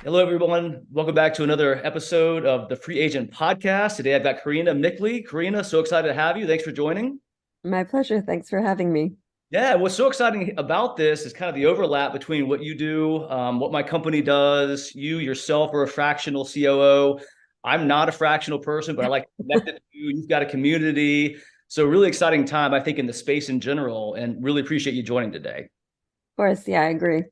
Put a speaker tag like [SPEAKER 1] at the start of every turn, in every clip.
[SPEAKER 1] Hello, everyone. Welcome back to another episode of the Free Agent Podcast. Today, I've got Karina Mikhli. Karina, so excited to have you. Thanks for joining.
[SPEAKER 2] My pleasure. Thanks for having me.
[SPEAKER 1] Yeah, what's so exciting about this is kind of the overlap between what you do, what my company does. You yourself are a fractional COO. I'm not a fractional person, but I like to connect it to you. You've got a community. So, really exciting time, I think, in the space in general, and really appreciate you joining today.
[SPEAKER 2] Of course, yeah, I agree.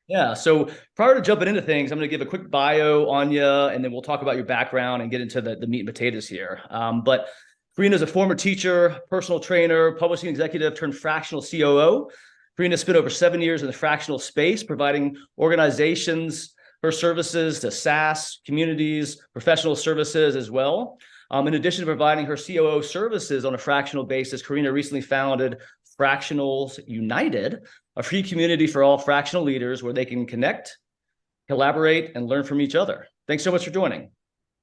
[SPEAKER 1] Yeah. So prior to jumping into things, I'm going to give a quick bio on you, and then we'll talk about your background and get into the meat and potatoes here. But Karina is a former teacher, personal trainer, publishing executive turned fractional COO. Karina spent over 7 years in the fractional space, providing organizations her services to SaaS, communities, professional services as well. In addition to providing her COO services on a fractional basis, Karina recently founded Fractionals United, a free community for all fractional leaders where they can connect, collaborate, and learn from each other. Thanks so much for joining.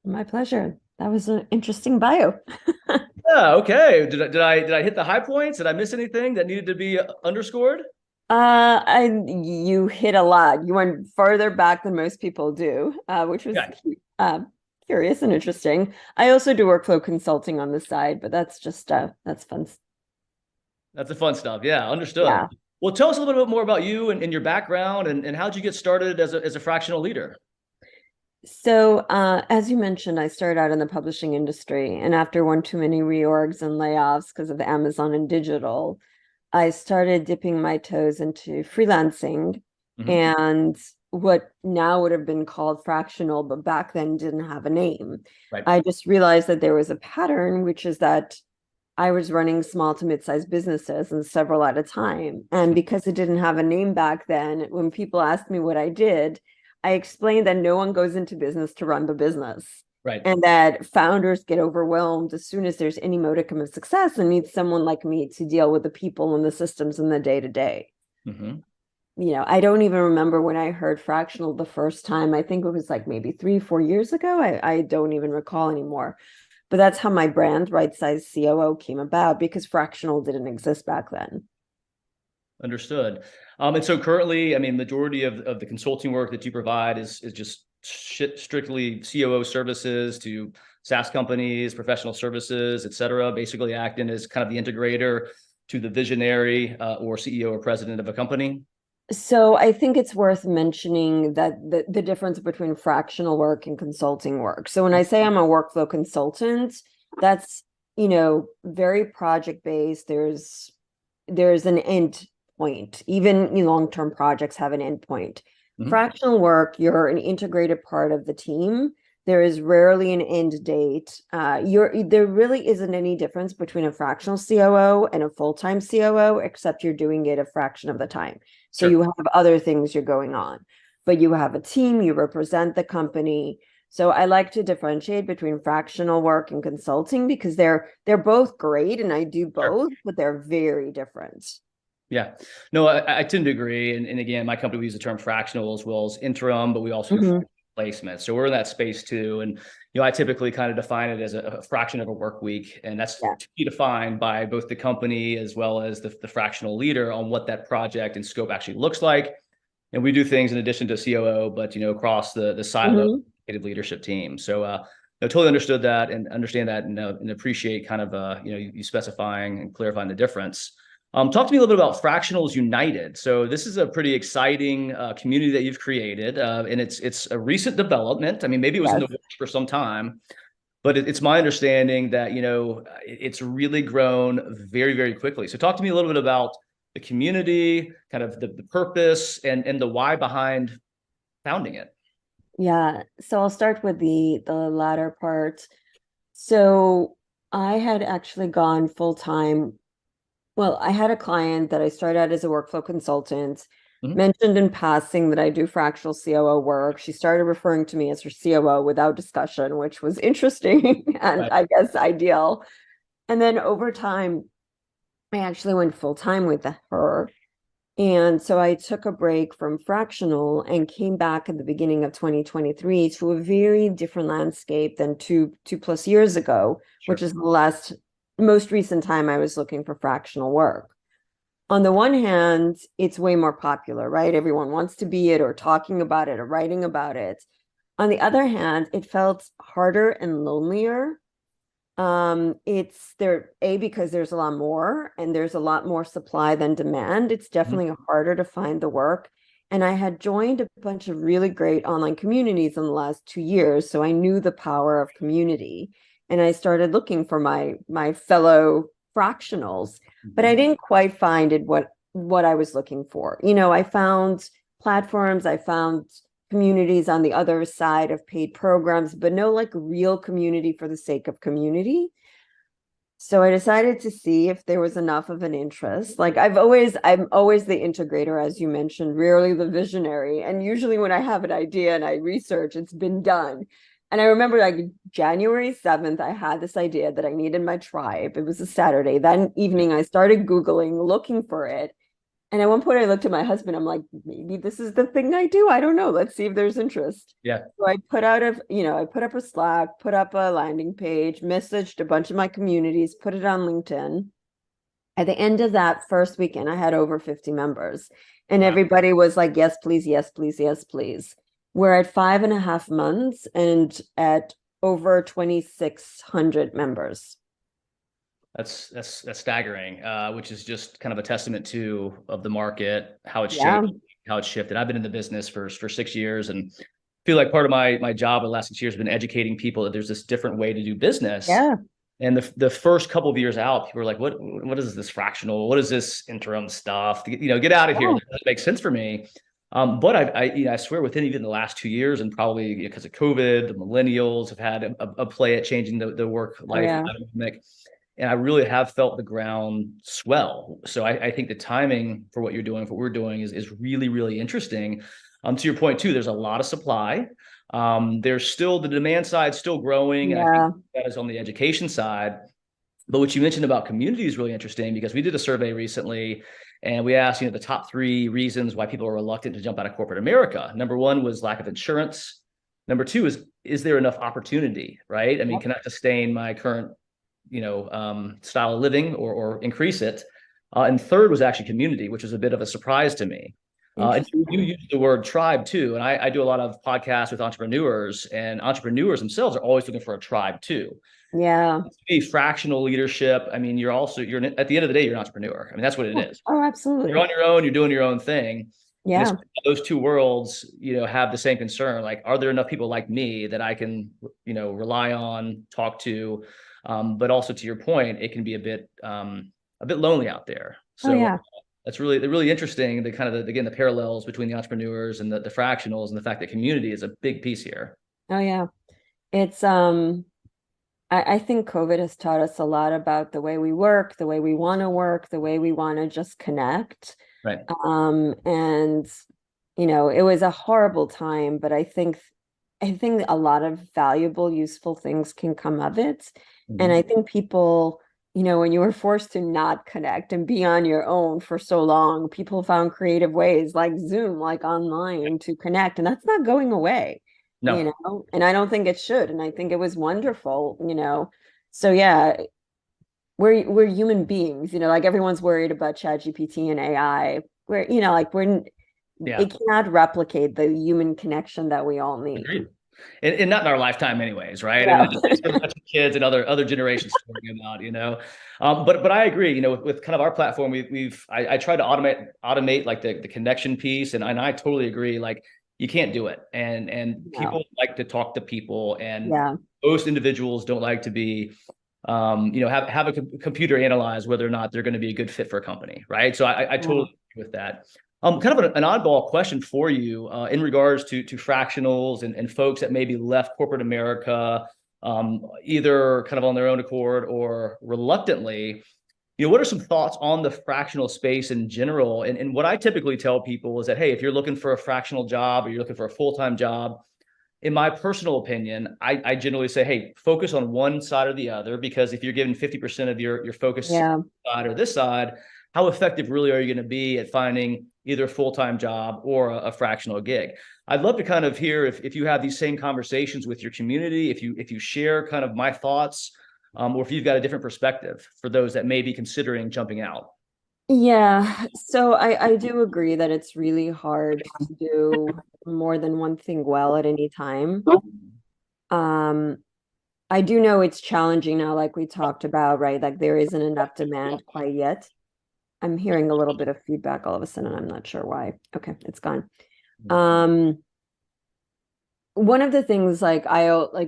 [SPEAKER 2] My pleasure. That was an interesting bio.
[SPEAKER 1] Yeah, okay. Did I hit the high points? Did I miss anything that needed to be underscored?
[SPEAKER 2] You hit a lot. You went further back than most people do, which was
[SPEAKER 1] Okay.
[SPEAKER 2] uh, curious and interesting. I also do workflow consulting on the side, but that's fun.
[SPEAKER 1] That's the fun stuff. Yeah, understood.
[SPEAKER 2] Yeah.
[SPEAKER 1] Well, tell us a little bit more about you and your background and how'd you get started as a fractional leader?
[SPEAKER 2] So, as you mentioned, I started out in the publishing industry, and after one too many reorgs and layoffs because of Amazon and digital, I started dipping my toes into freelancing
[SPEAKER 1] Mhm.
[SPEAKER 2] and what now would have been called fractional, but back then didn't have a name.
[SPEAKER 1] Right.
[SPEAKER 2] I just realized that there was a pattern, which is that I was running small to mid-sized businesses and several at a time. And because it didn't have a name back then, when people asked me what I did, I explained that no one goes into business to run the business.
[SPEAKER 1] Right.
[SPEAKER 2] And that founders get overwhelmed as soon as there's any modicum of success and need someone like me to deal with the people and the systems in the day to day.
[SPEAKER 1] Mhm.
[SPEAKER 2] I don't even remember when I heard fractional the first time. I think it was like maybe 3, 4 years ago. I don't even recall anymore. But that's how my brand, Right Size COO, came about because fractional didn't exist back then.
[SPEAKER 1] Understood. And so currently, I mean, majority of the consulting work that you provide is just strictly COO services to SaaS companies, professional services, et cetera, basically acting as kind of the integrator to the visionary or CEO or president of a company.
[SPEAKER 2] So I think it's worth mentioning that the difference between fractional work and consulting work. So when I say I'm a workflow consultant, that's, very project based. There's an end point. Even long-term projects have an end point.
[SPEAKER 1] Mhm.
[SPEAKER 2] Fractional work, you're an integrated part of the team. There is rarely an end date. There really isn't any difference between a fractional COO and a full-time COO, except you're doing it a fraction of the time. So
[SPEAKER 1] Sure.
[SPEAKER 2] you have other things you're going on, but you have a team, you represent the company. So I like to differentiate between fractional work and consulting because they're both great and I do
[SPEAKER 1] Sure.
[SPEAKER 2] both, but they're very different.
[SPEAKER 1] Yeah. No, I tend to agree. And again, my company, we use the term fractional as well as interim, but we also do
[SPEAKER 2] Mhm.
[SPEAKER 1] placement. So we're in that space too. And, I typically kind of define it as a fraction of a work week. And that's
[SPEAKER 2] Yeah.
[SPEAKER 1] to be defined by both the company as well as the fractional leader on what that project and scope actually looks like. And we do things in addition to COO, but, across the silo
[SPEAKER 2] Mhm.
[SPEAKER 1] leadership team. So, I totally understood that and understand that and appreciate kind of, you specifying and clarifying the difference. Talk to me a little bit about Fractionals United. So this is a pretty exciting community that you've created, and it's a recent development. I mean, maybe it was in
[SPEAKER 2] Yes.
[SPEAKER 1] the works for some time, but it's my understanding that it's really grown very, very quickly. So talk to me a little bit about the community, kind of the purpose and the why behind founding it.
[SPEAKER 2] Yeah. So I'll start with the latter part. So I had actually gone full time. Well, I had a client that I started out as a workflow consultant,
[SPEAKER 1] Mhm.
[SPEAKER 2] mentioned in passing that I do fractional COO work. She started referring to me as her COO without discussion, which was interesting and
[SPEAKER 1] Right.
[SPEAKER 2] I guess ideal. And then over time, I actually went full time with her. And so I took a break from fractional and came back at the beginning of 2023 to a very different landscape than two plus years ago, which
[SPEAKER 1] Sure.
[SPEAKER 2] is the most recent time I was looking for fractional work. On the one hand, it's way more popular, right? Everyone wants to be it or talking about it or writing about it. On the other hand, it felt harder and lonelier. It's there, because there's a lot more and there's a lot more supply than demand. It's
[SPEAKER 1] Mhm.
[SPEAKER 2] definitely harder to find the work. And I had joined a bunch of really great online communities in the last 2 years. So I knew the power of community. And I started looking for my fellow fractionals, but I
[SPEAKER 1] Mhm.
[SPEAKER 2] didn't quite find it what I was looking for. I found platforms, I found communities on the other side of paid programs, but no like real community for the sake of community. So I decided to see if there was enough of an interest. Like I'm always the integrator, as you mentioned, rarely the visionary. And usually when I have an idea and I research, it's been done. And I remember like January 7th, I had this idea that I needed my tribe. It was a Saturday. That evening, I started Googling, looking for it. And at one point I looked at my husband, I'm like, maybe this is the thing I do. I don't know. Let's see if there's interest.
[SPEAKER 1] Yeah.
[SPEAKER 2] So I put up a Slack, put up a landing page, messaged a bunch of my communities, put it on LinkedIn. At the end of that first weekend, I had over 50 members. And
[SPEAKER 1] Wow.
[SPEAKER 2] everybody was like, yes, please, yes, please, yes, please. We're at 5.5 months and at over 2,600 members.
[SPEAKER 1] That's staggering, which is just kind of a testament to of the market, how it's
[SPEAKER 2] Yeah.
[SPEAKER 1] changed, how it's shifted. I've been in the business for 6 years, and feel like part of my job in the last 6 years has been educating people that there's this different way to do business.
[SPEAKER 2] Yeah.
[SPEAKER 1] And the first couple of years out, people were like, what is this fractional? What is this interim stuff? Get out of here.
[SPEAKER 2] Yeah.
[SPEAKER 1] That doesn't make sense for me. But I swear within even the last 2 years, and probably because of COVID, the millennials have had a play at changing the work
[SPEAKER 2] Oh,
[SPEAKER 1] life
[SPEAKER 2] yeah.
[SPEAKER 1] dynamic. And I really have felt the ground swell. So I think the timing for what you're doing, for what we're doing is really, really interesting. To your point too, there's a lot of supply. There's still the demand side still growing, and I think
[SPEAKER 2] Yeah.
[SPEAKER 1] that is on the education side. But what you mentioned about community is really interesting because we did a survey recently and we asked, the top 3 reasons why people are reluctant to jump out of corporate America. Number one was lack of insurance. Number two is there enough opportunity, right? I mean,
[SPEAKER 2] Yep.
[SPEAKER 1] can I sustain my current, style of living or increase it? And third was actually community, which was a bit of a surprise to me. And you
[SPEAKER 2] Interesting.
[SPEAKER 1] use the word tribe too. And I do a lot of podcasts with entrepreneurs, and entrepreneurs themselves are always looking for a tribe too.
[SPEAKER 2] Yeah.
[SPEAKER 1] Be fractional leadership. I mean, you're at the end of the day, you're an entrepreneur. I mean, that's what it
[SPEAKER 2] Yeah.
[SPEAKER 1] is.
[SPEAKER 2] Oh,
[SPEAKER 1] You're
[SPEAKER 2] absolutely.
[SPEAKER 1] on your own, you're doing your own thing. And it's
[SPEAKER 2] Yeah.
[SPEAKER 1] those two worlds, have the same concern. Like, are there enough people like me that I can, rely on, talk to? But also to your point, it can be a bit lonely out there.
[SPEAKER 2] Oh,
[SPEAKER 1] So
[SPEAKER 2] yeah.
[SPEAKER 1] that's really interesting. The kind of again the parallels between the entrepreneurs and the fractionals, and the fact that community is a big piece here.
[SPEAKER 2] Oh, yeah. It's I think COVID has taught us a lot about the way we work, the way we want to work, the way we want to just connect.
[SPEAKER 1] Right.
[SPEAKER 2] And it was a horrible time, but I think a lot of valuable, useful things can come of it. And I
[SPEAKER 1] Mhm.
[SPEAKER 2] think people, when you were forced to not connect and be on your own for so long, people found creative ways like Zoom, like online to connect. And that's not going away,
[SPEAKER 1] No.
[SPEAKER 2] and I don't think it should. And I think it was wonderful. So yeah, we're human beings, like everyone's worried about ChatGPT and AI. Like
[SPEAKER 1] Yeah.
[SPEAKER 2] it cannot replicate the human connection that we all need.
[SPEAKER 1] Agreed. And not in our lifetime, anyways, right? I
[SPEAKER 2] Yeah.
[SPEAKER 1] mean, it's going to let kids and other generations talking about. But I agree. With kind of our platform, I try to automate like the connection piece, and I totally agree. Like you can't do it, and
[SPEAKER 2] No.
[SPEAKER 1] people like to talk to people, and
[SPEAKER 2] Yeah.
[SPEAKER 1] most individuals don't like to be, have a computer analyze whether or not they're going to be a good fit for a company, right? So I
[SPEAKER 2] Yeah.
[SPEAKER 1] totally agree with that. Kind of an oddball question for you in regards to fractionals and folks that maybe left corporate America, either kind of on their own accord or reluctantly. What are some thoughts on the fractional space in general? And what I typically tell people is that, hey, if you're looking for a fractional job or you're looking for a full-time job, in my personal opinion, I generally say, hey, focus on one side or the other, because if you're given 50% of your focus
[SPEAKER 2] Yeah.
[SPEAKER 1] side or this side, how effective really are you going to be at finding either a full-time job or a fractional gig? I'd love to kind of hear if you have these same conversations with your community, if you share kind of my thoughts, or if you've got a different perspective for those that may be considering jumping out.
[SPEAKER 2] Yeah. So I do agree that it's really hard to do. more than one thing well at any time. I do know it's challenging now, like we talked about, right? Like there isn't enough demand quite yet. I'm hearing a little bit of feedback all of a sudden. I'm not sure why. Okay, it's gone. One of the things like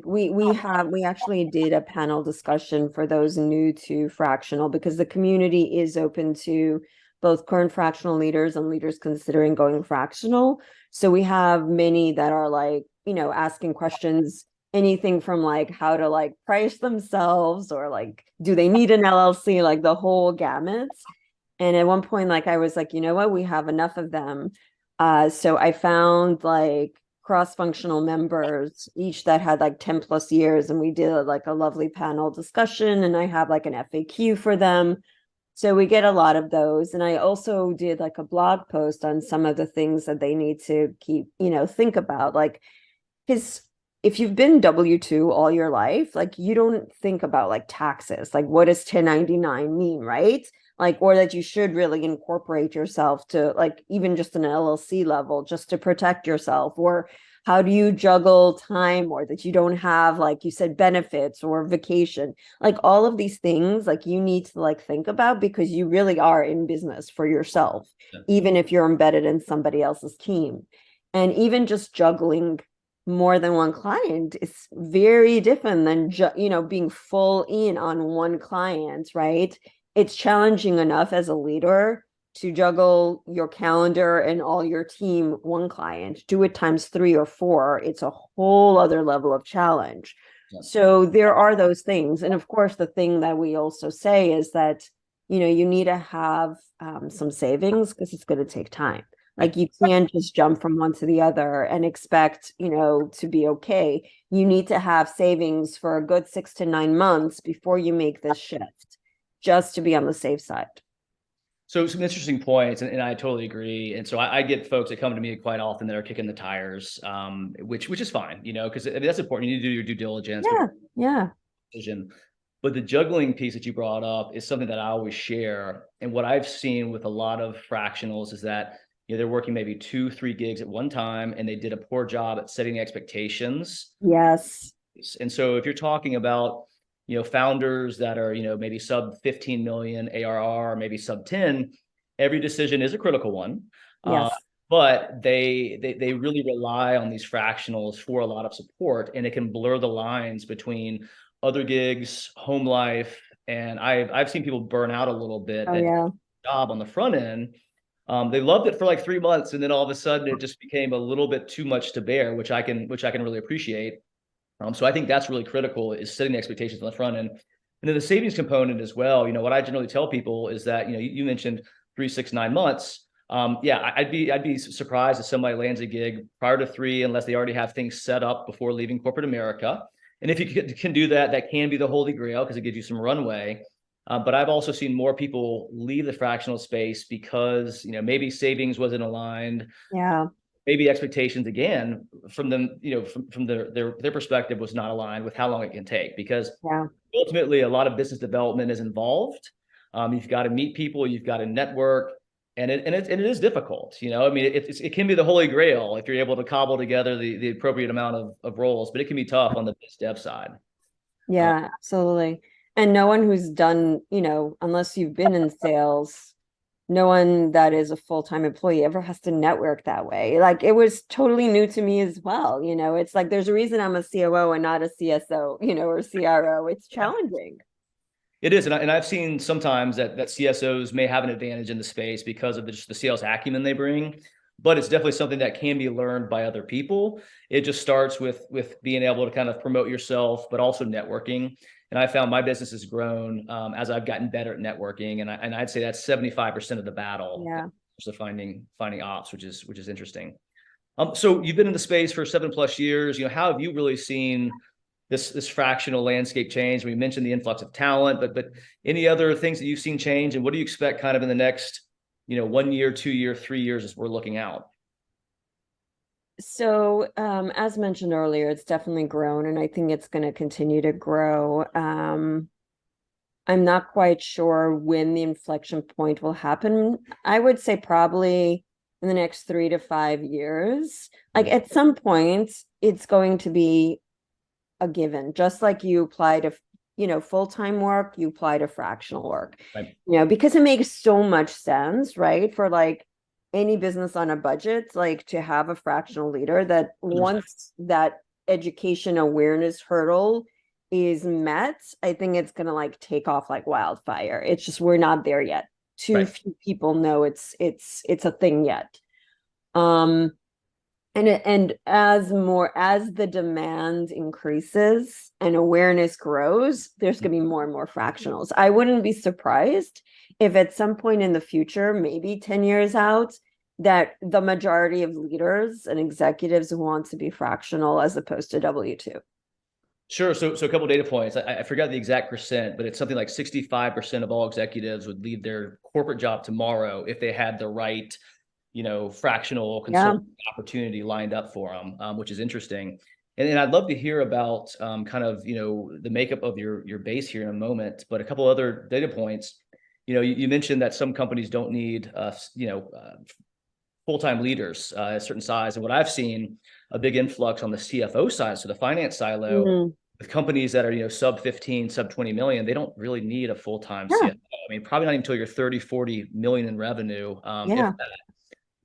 [SPEAKER 2] we actually did a panel discussion for those new to fractional because the community is open to both current fractional leaders and leaders considering going fractional. So we have many that are like, asking questions, anything from like how to like price themselves or like, do they need an LLC, like the whole gamut. And at one point, like I was like, you know what, we have enough of them. So I found like cross-functional members, each that had like 10 plus years, and we did like a lovely panel discussion, and I have like an FAQ for them. So we get a lot of those. And I also did like a blog post on some of the things that they need to keep, think about. Like, because if you've been W-2 all your life, like you don't think about like taxes, like what does 1099 mean, right? Like, or that you should really incorporate yourself to like even just an LLC level just to protect yourself, or how do you juggle time, or that you don't have, like you said, benefits or vacation, like all of these things, like you need to like think about because you really are in business for yourself, even if you're embedded in somebody else's team. And even just juggling more than one client is very different than being full in on one client, right? It's challenging enough as a leader to juggle your calendar and all your team one client. Do it times 3 or 4, it's a whole other level of challenge. So there are those things. And of course, the thing that we also say is that you need to have some savings because it's going to take time. Like you can't just jump from one to the other and expect, to be okay. You need to have savings for a good 6 to 9 months before you make this shift, just to be on the safe side.
[SPEAKER 1] So some interesting points, and I totally agree. And so I get folks that come to me quite often that are kicking the tires, which is fine, because that's important. You need to do your due diligence.
[SPEAKER 2] Yeah.
[SPEAKER 1] Decision. But the juggling piece that you brought up is something that I always share. And what I've seen with a lot of fractionals is that they're working maybe 2-3 gigs at one time, and they did a poor job at setting expectations.
[SPEAKER 2] Yes.
[SPEAKER 1] And so if you're talking about founders that are maybe sub 15 million ARR, maybe sub 10, every decision is a critical one.
[SPEAKER 2] Yes.
[SPEAKER 1] But they really rely on these fractionals for a lot of support, and it can blur the lines between other gigs, home life, and I've seen people burn out a little bit
[SPEAKER 2] Oh
[SPEAKER 1] at
[SPEAKER 2] yeah.
[SPEAKER 1] job on the front end. They loved it for like 3 months, and then all of a sudden it just became a little bit too much to bear, which I can really appreciate. So I think that's really critical, is setting the expectations on the front end. And then the savings component as well. What I generally tell people is that, you mentioned 3, 6, 9 months. I'd be surprised if somebody lands a gig prior to 3, unless they already have things set up before leaving corporate America. And if you can do that, that can be the holy grail because it gives you some runway. But I've also seen more people leave the fractional space because, maybe savings wasn't aligned.
[SPEAKER 2] Yeah.
[SPEAKER 1] Maybe expectations again from them, from their perspective was not aligned with how long it can take, because ultimately a lot of business development is involved. You've got to meet people, you've got to network, and it is difficult. I mean, it can be the holy grail if you're able to cobble together the appropriate amount of roles, but it can be tough on the biz dev side.
[SPEAKER 2] Yeah, absolutely. And no one who's done, unless you've been in sales, no one that is a full-time employee ever has to network that way. Like it was totally new to me as well. It's like there's a reason I'm a COO and not a CSO, or CRO. It's challenging.
[SPEAKER 1] It is, and I've seen sometimes that CSOs may have an advantage in the space because of just the sales acumen they bring, but it's definitely something that can be learned by other people. It just starts with being able to kind of promote yourself, but also networking. And I found my business has grown as I've gotten better at networking, and I'd say that's 75% of the battle.
[SPEAKER 2] Yeah.
[SPEAKER 1] So finding ops, which is interesting. So you've been in the space for 7+ years. How have you really seen this fractional landscape change? We mentioned the influx of talent, but any other things that you've seen change, and what do you expect kind of in the next 1 year, 2 year, 3 years as we're looking out?
[SPEAKER 2] So, as mentioned earlier, it's definitely grown, and I think it's going to continue to grow. I'm not quite sure when the inflection point will happen. I would say probably in the next 3 to 5 years. Like at some point, it's going to be a given, just like you apply to, full-time work, you apply to fractional work,
[SPEAKER 1] Right.
[SPEAKER 2] because it makes so much sense, right? For like any business on a budget, like to have a fractional leader that
[SPEAKER 1] 100%.
[SPEAKER 2] once that education awareness hurdle is met, I think it's gonna like take off like wildfire. It's just we're not there yet. Too
[SPEAKER 1] Right.
[SPEAKER 2] few people know it's a thing yet. Um, and as the demand increases and awareness grows, there's going to be more and more fractionals. I wouldn't be surprised if at some point in the future, maybe 10 years out, that the majority of leaders and executives want to be fractional as opposed to W2.
[SPEAKER 1] Sure. So a couple data points. I forgot the exact percent, but it's something like 65% of all executives would leave their corporate job tomorrow if they had the right, fractional
[SPEAKER 2] Yeah.
[SPEAKER 1] consulting opportunity lined up for them, which is interesting. And I'd love to hear about kind of, the makeup of your base here in a moment, but a couple other data points. You mentioned that some companies don't need, full-time leaders a certain size. And what I've seen, a big influx on the CFO side, so the finance silo,
[SPEAKER 2] Mm,
[SPEAKER 1] with companies that are, sub 15, sub 20 million, they don't really need a full-time
[SPEAKER 2] yeah.
[SPEAKER 1] CFO. I mean, probably not until you're 30, 40 million in revenue, if
[SPEAKER 2] Yeah.
[SPEAKER 1] that.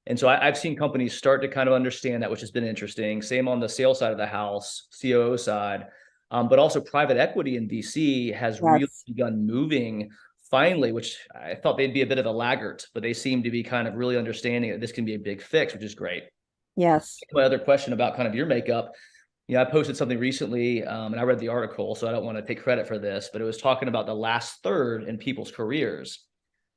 [SPEAKER 1] And so I've seen companies start to kind of understand that, which has been interesting. Same on the sales side of the house, COO side, but also private equity in VC has really
[SPEAKER 2] Yes.
[SPEAKER 1] begun moving finally, which I thought they'd be a bit of a laggard, but they seem to be kind of really understanding that this can be a big fix, which is great.
[SPEAKER 2] Yes.
[SPEAKER 1] My other question about kind of your makeup, I posted something recently, and I read the article, so I don't want to take credit for this, but it was talking about the last third in people's careers,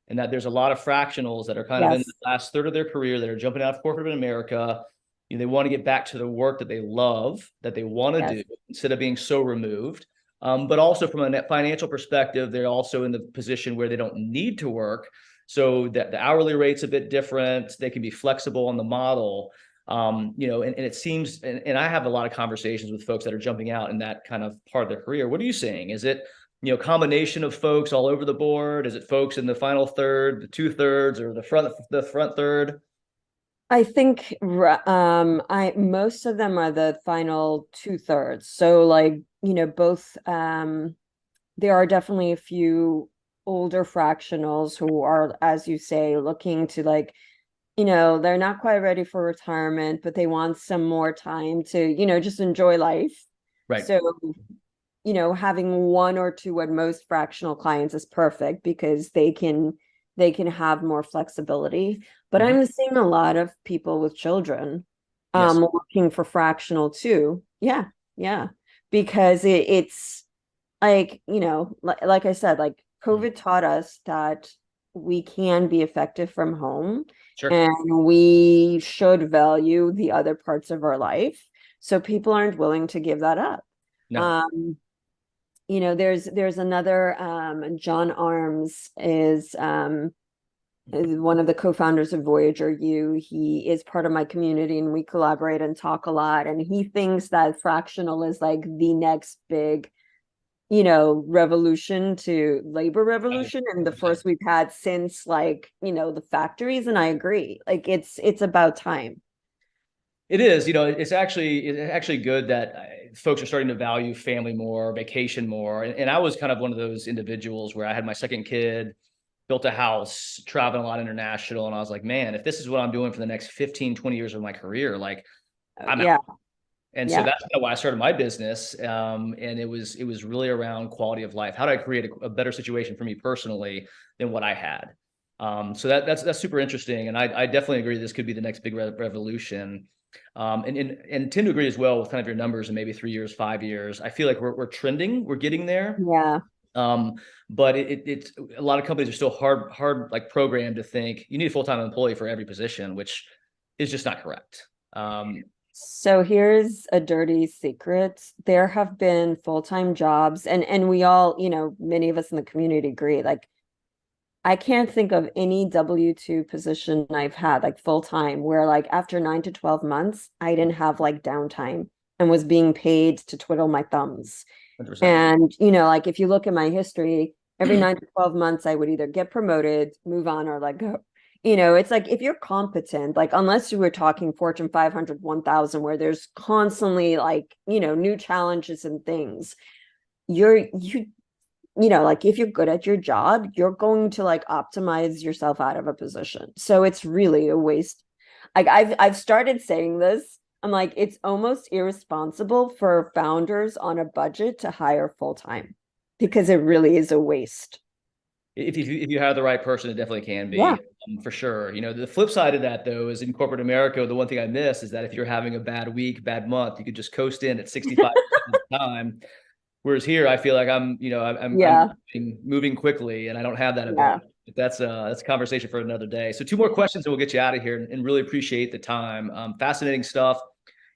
[SPEAKER 1] and that there's a lot of fractionals that are kind of in the
[SPEAKER 2] Yes.
[SPEAKER 1] last third of their career that are jumping out of corporate America. They want to get back to the work that they love, that they want to
[SPEAKER 2] Yes.
[SPEAKER 1] do, instead of being so removed. But also from a net financial perspective, they're also in the position where they don't need to work. So that the hourly rate's a bit different. They can be flexible on the model. And it seems, and I have a lot of conversations with folks that are jumping out in that kind of part of their career. What are you saying? Is it, combination of folks all over the board? Is it folks in the final third, the 2/3, or the front third?
[SPEAKER 2] I think I most of them are the final 2/3. So like, both there are definitely a few older fractionals who are, as you say, looking to like, they're not quite ready for retirement, but they want some more time to, just enjoy life.
[SPEAKER 1] Right.
[SPEAKER 2] So, having one or two at most fractional clients is perfect because they can have more flexibility. But
[SPEAKER 1] Mhm.
[SPEAKER 2] I'm seeing a lot of people with children
[SPEAKER 1] Yes.
[SPEAKER 2] looking for fractional too. Yeah, yeah. Because it's like, like I said, like
[SPEAKER 1] Mhm.
[SPEAKER 2] COVID taught us that we can be effective from home
[SPEAKER 1] Sure.
[SPEAKER 2] and we should value the other parts of our life. So people aren't willing to give that up.
[SPEAKER 1] No.
[SPEAKER 2] Um, there's another John Arms is one of the co-founders of Voyager U. He is part of my community and we collaborate and talk a lot. And he thinks that fractional is like the next big, revolution to labor revolution and the
[SPEAKER 1] 100%.
[SPEAKER 2] first we've had since like, the factories. And I agree. Like it's about time.
[SPEAKER 1] It is, it's actually good that folks are starting to value family more, vacation more. And I was kind of one of those individuals where I had my second kid, built a house, traveling a lot international. And I was like, man, if this is what I'm doing for the next 15, 20 years of my career, like I'm out.
[SPEAKER 2] Yeah.
[SPEAKER 1] And so
[SPEAKER 2] Yeah.
[SPEAKER 1] that's kind of why I started my business. And it was really around quality of life. How do I create a better situation for me personally than what I had? So that's super interesting. And I definitely agree this could be the next big revolution. And tend to agree as well with kind of your numbers in maybe 3 years, 5 years. I feel like we're trending, we're getting there.
[SPEAKER 2] Yeah.
[SPEAKER 1] Um, but it's a lot of companies are still hard like programmed to think you need a full-time employee for every position, which is just not correct.
[SPEAKER 2] So here's a dirty secret. There have been full-time jobs and we all, many of us in the community agree, like I can't think of any W2 position I've had like full-time where like after 9 to 12 months, I didn't have like downtime and was being paid to twiddle my thumbs.
[SPEAKER 1] 100%.
[SPEAKER 2] And, like if you look at my history, every 9 to 12 months, I would either get promoted, move on, or let go. You know, it's like if you're competent, like unless you were talking Fortune 500, 1000, where there's constantly like, you know, new challenges and things, you know, like if you're good at your job, you're going to like optimize yourself out of a position. So it's really a waste. Like I've started saying this. I'm like, it's almost irresponsible for founders on a budget to hire full time because it really is a waste.
[SPEAKER 1] If you have the right person, it definitely can
[SPEAKER 2] Yeah.
[SPEAKER 1] be, for sure. You know, the flip side of that though is in corporate America, the one thing I miss is that if you're having a bad week, bad month, you could just coast in at 65% of the time. Whereas here, I feel like I'm
[SPEAKER 2] Yeah.
[SPEAKER 1] moving quickly, and I don't have that
[SPEAKER 2] Yeah.
[SPEAKER 1] ability. But that's a conversation for another day. So two more questions, and we'll get you out of here. And really appreciate the time. Fascinating stuff.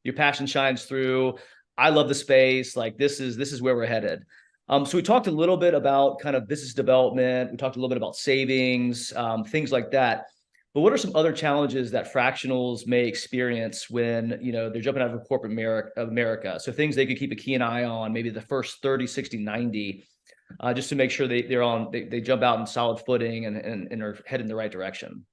[SPEAKER 1] Your passion shines through. I love the space. Like this is where we're headed. So we talked a little bit about kind of business development. We talked a little bit about savings, things like that. But what are some other challenges that fractionals may experience when, they're jumping out of corporate America? So things they could keep a keen eye on, maybe the first 30, 60, 90, just to make sure they jump out in solid footing and are heading in the right direction.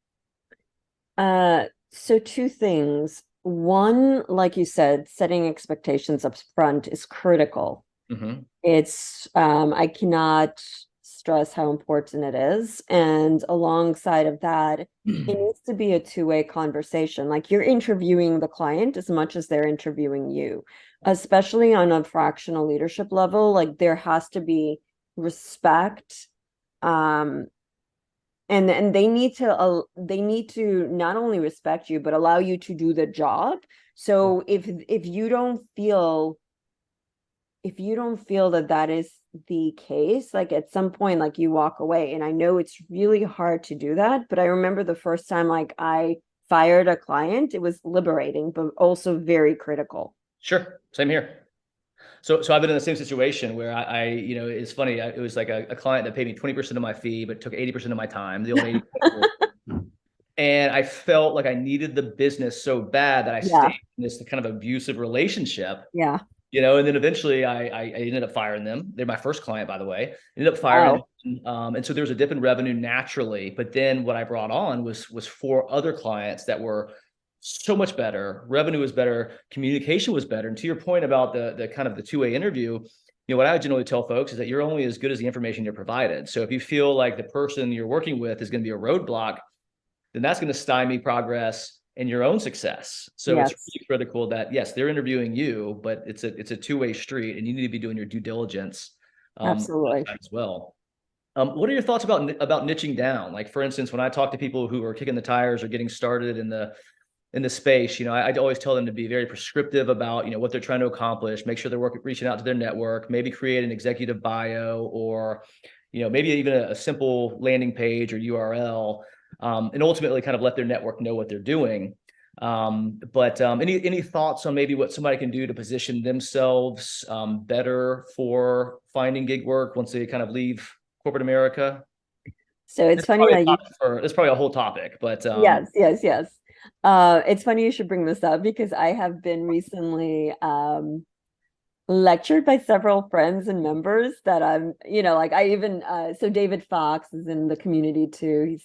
[SPEAKER 2] So two things. One, like you said, setting expectations up front is critical.
[SPEAKER 1] Mm-hmm.
[SPEAKER 2] It's I cannot stress how important it is. And alongside of that, it needs to be a two-way conversation. Like you're interviewing the client as much as they're interviewing you, especially on a fractional leadership level. Like there has to be respect. Um, and they need to not only respect you, but allow you to do the job. So if you don't feel that that is the case, like at some point, like you walk away. And I know it's really hard to do that, but I remember the first time like I fired a client, it was liberating, but also very critical.
[SPEAKER 1] Sure. Same here. So I've been in the same situation where it's funny. It was like a client that paid me 20% of my fee, but took 80% of my time, the old 80. And I felt like I needed the business so bad that I
[SPEAKER 2] Yeah,
[SPEAKER 1] stayed in this kind of abusive relationship,
[SPEAKER 2] yeah.
[SPEAKER 1] and then eventually I ended up firing them. They're my first client, by the way. Ended up firing
[SPEAKER 2] Wow.
[SPEAKER 1] them. And so there was a dip in revenue naturally. But then what I brought on was four other clients that were so much better. Revenue was better, communication was better. And to your point about the kind of the two-way interview, what I generally tell folks is that you're only as good as the information you're provided. So if you feel like the person you're working with is going to be a roadblock, then that's going to stymie progress and your own success. So it's
[SPEAKER 2] Yes,
[SPEAKER 1] really critical that yes, they're interviewing you, but it's a two-way street, and you need to be doing your due diligence on that
[SPEAKER 2] absolutely.
[SPEAKER 1] side as well. What are your thoughts about niching down? Like for instance, when I talk to people who are kicking the tires or getting started in the space, I always tell them to be very prescriptive about what they're trying to accomplish. Make sure they're reaching out to their network. Maybe create an executive bio or maybe even a simple landing page or URL, and ultimately kind of let their network know what they're doing. But any thoughts on maybe what somebody can do to position themselves better for finding gig work once they kind of leave corporate America?
[SPEAKER 2] So it's funny that you
[SPEAKER 1] It's probably a whole topic, but
[SPEAKER 2] yes, yes, yes. It's funny you should bring this up because I have been recently lectured by several friends and members that I'm, like I even so David Fox is in the community too.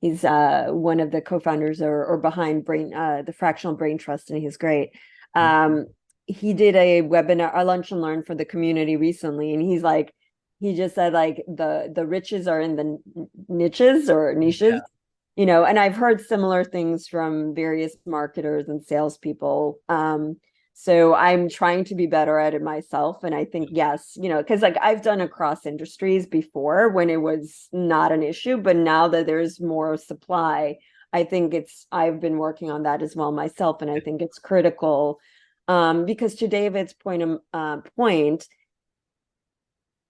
[SPEAKER 2] He's one of the co-founders or behind the Fractional Brain Trust, and he's great. Um, he did a webinar, a lunch and learn for the community recently, and he just said like the riches are in the niches or niches, and I've heard similar things from various marketers and salespeople. So I'm trying to be better at it myself. And I think, yes, because like I've done across industries before when it was not an issue, but now that there's more supply, I think I've been working on that as well myself. And I think it's critical because to David's point,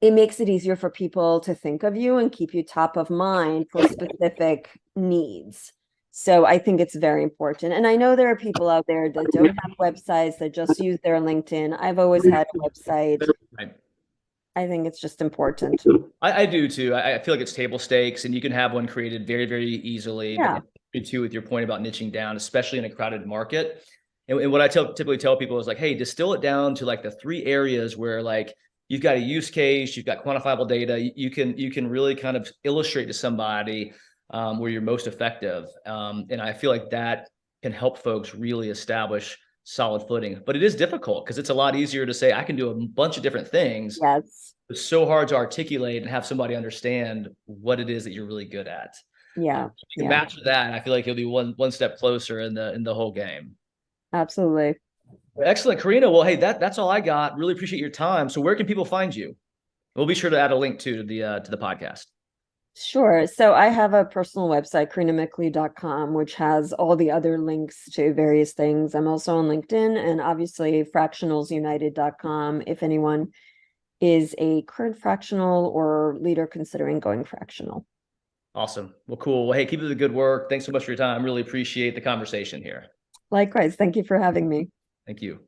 [SPEAKER 2] it makes it easier for people to think of you and keep you top of mind for specific needs. So I think it's very important. And I know there are people out there that don't have websites, that just use their LinkedIn. I've always had a website.
[SPEAKER 1] Right.
[SPEAKER 2] I think it's just important.
[SPEAKER 1] I do too. I feel like it's table stakes, and you can have one created very, very easily.
[SPEAKER 2] Yeah.
[SPEAKER 1] But too, with your point about niching down, especially in a crowded market. And what I typically tell people is like, hey, distill it down to like the three areas where like you've got a use case, you've got quantifiable data, you can really kind of illustrate to somebody where you're most effective. And I feel like that can help folks really establish solid footing. But it is difficult because it's a lot easier to say, I can do a bunch of different things.
[SPEAKER 2] Yes.
[SPEAKER 1] It's so hard to articulate and have somebody understand what it is that you're really good at.
[SPEAKER 2] Yeah.
[SPEAKER 1] If you can
[SPEAKER 2] Yeah.
[SPEAKER 1] master that, I feel like you'll be one step closer in the whole game.
[SPEAKER 2] Absolutely.
[SPEAKER 1] Excellent, Karina. Well, hey, that's all I got. Really appreciate your time. So where can people find you? We'll be sure to add a link to the podcast.
[SPEAKER 2] Sure. So I have a personal website, karinamikhli.com, which has all the other links to various things. I'm also on LinkedIn and obviously fractionalsunited.com if anyone is a current fractional or leader considering going fractional.
[SPEAKER 1] Awesome. Well, cool. Well, hey, keep up the good work. Thanks so much for your time. Really appreciate the conversation here.
[SPEAKER 2] Likewise. Thank you for having me.
[SPEAKER 1] Thank you.